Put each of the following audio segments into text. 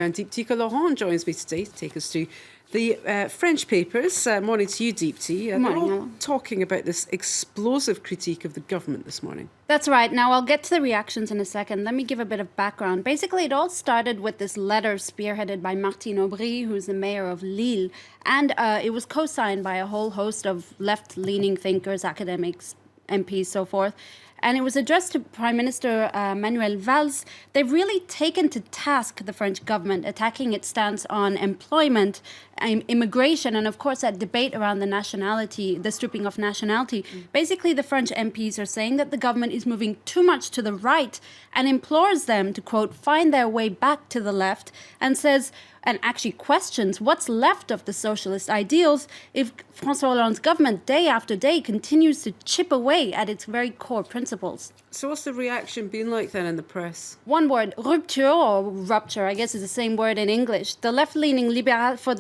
And Deepti Laurent joins me today to take us through the French papers. Morning to you, Deepti. They're all talking about this explosive critique of the government this morning. That's right. Now, I'll get to the reactions in a second. Let me give a bit of background. Basically, it all started with this letter spearheaded by Martine Aubry, who's the mayor of Lille. And it was co-signed by a whole host of left-leaning thinkers, academics, MPs, so forth. And it was addressed to Prime Minister Manuel Valls. They've really taken to task the French government, attacking its stance on employment, immigration, and of course that debate around the nationality, the stripping of nationality. Basically, the French MPs are saying that the government is moving too much to the right and implores them to, quote, find their way back to the left, and says, and actually questions what's left of the socialist ideals if François Hollande's government day after day continues to chip away at its very core principles. So what's the reaction been like then in the press? One word, rupture or rupture, I guess is the same word in English. For the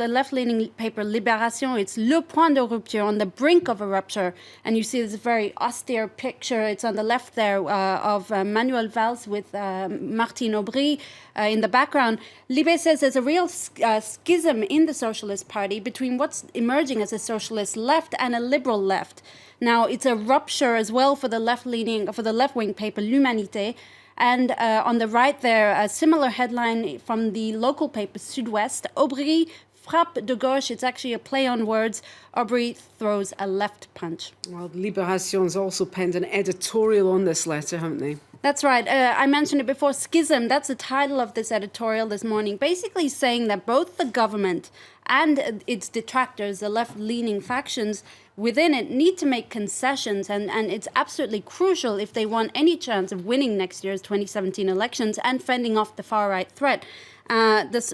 left-leaning paper Libération, it's le point de rupture, on the brink of a rupture. And you see this very austere picture. It's on the left there of Manuel Valls with Martine Aubry in the background. Libé says there's a real schism in the Socialist Party between what's emerging as a socialist left and a liberal left. Now, it's a rupture as well for the left-wing paper L'Humanité. And on the right there, a similar headline from the local paper Sud-Ouest, Aubry frappe de gauche. It's actually a play on words. Aubry throws a left punch. Well, Libération's also penned an editorial on this letter, haven't they? That's right. I mentioned it before. Schism, that's the title of this editorial this morning, basically saying that both the government and its detractors, the left-leaning factions within it, need to make concessions, and it's absolutely crucial if they want any chance of winning next year's 2017 elections and fending off the far-right threat. Libé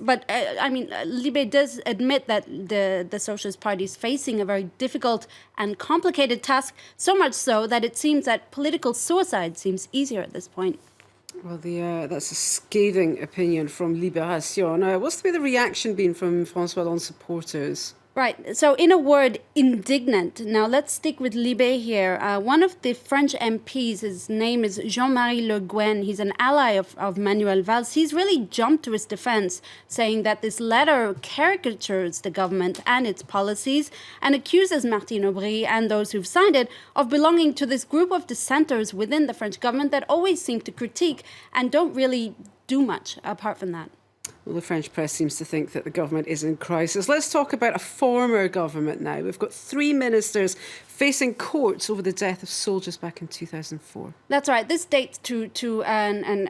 does admit that the Socialist Party is facing a very difficult and complicated task, so much so that it seems that political suicide seems easier at this point. Well, that's a scathing opinion from Libération. What's the reaction been from François Hollande supporters? Right. So in a word, indignant. Now, let's stick with Libé here. One of the French MPs, his name is Jean-Marie Le Guen. He's an ally of Manuel Valls. He's really jumped to his defense, saying that this letter caricatures the government and its policies and accuses Martine Aubry and those who've signed it of belonging to this group of dissenters within the French government that always seem to critique and don't really do much apart from that. Well, the French press seems to think that the government is in crisis. Let's talk about a former government now. We've got 3 ministers facing courts over the death of soldiers back in 2004. That's right. This dates to an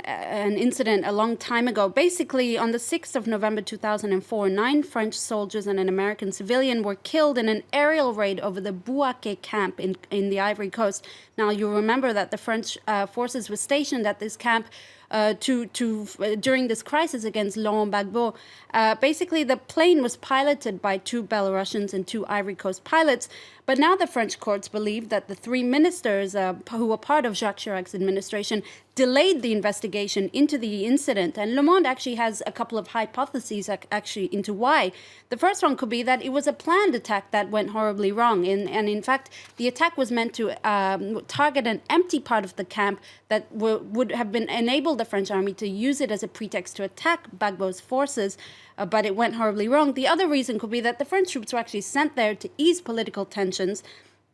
incident a long time ago. Basically, on the 6th of November 2004, 9 French soldiers and an American civilian were killed in an aerial raid over the Bouaké camp in the Ivory Coast. Now, you remember that the French forces were stationed at this camp during this crisis against Laurent Gbagbo. Basically, the plane was piloted by 2 Belarusians and 2 Ivory Coast pilots. But now the French courts believe that the 3 ministers who were part of Jacques Chirac's administration delayed the investigation into the incident. And Le Monde actually has a couple of hypotheses actually into why. The first one could be that it was a planned attack that went horribly wrong. And in fact, the attack was meant to target an empty part of the camp that would have enabled the French army to use it as a pretext to attack Gbagbo's forces. But it went horribly wrong. The other reason could be that the French troops were actually sent there to ease political tensions,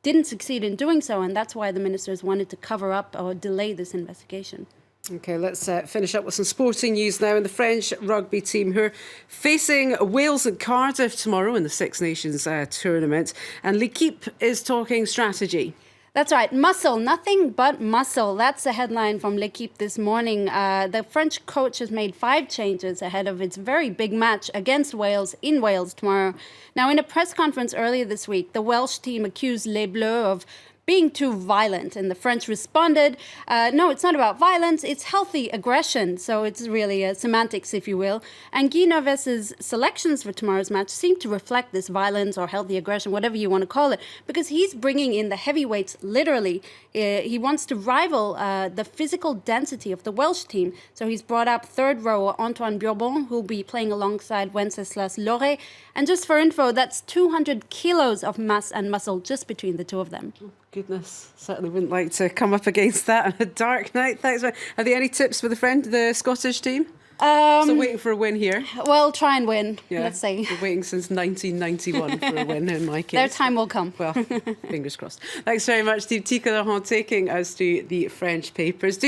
didn't succeed in doing so, and that's why the ministers wanted to cover up or delay this investigation. OK, let's finish up with some sporting news now. And the French rugby team, who are facing Wales and Cardiff tomorrow in the Six Nations tournament. And L'Équipe is talking strategy. That's right. Muscle, nothing but muscle. That's the headline from L'Équipe this morning. The French coach has made 5 changes ahead of its very big match against Wales in Wales tomorrow. Now, in a press conference earlier this week, the Welsh team accused Les Bleus of being too violent, and the French responded, no, it's not about violence, it's healthy aggression. So it's really semantics, if you will. And Guy Noves's selections for tomorrow's match seem to reflect this violence or healthy aggression, whatever you want to call it, because he's bringing in the heavyweights literally. He wants to rival the physical density of the Welsh team. So he's brought up third row Antoine Bourbon, who'll be playing alongside Wenceslas Loré. And just for info, that's 200 kilos of mass and muscle just between the two of them. Goodness, certainly wouldn't like to come up against that on a dark night. Thanks. Are there any tips for the Scottish team? So waiting for a win here. Well, try and win. Yeah. Let's see. We're waiting since 1991 for a win in my case. Their time will come. Well, fingers crossed. Thanks very much, Steve Tika taking us through the French papers.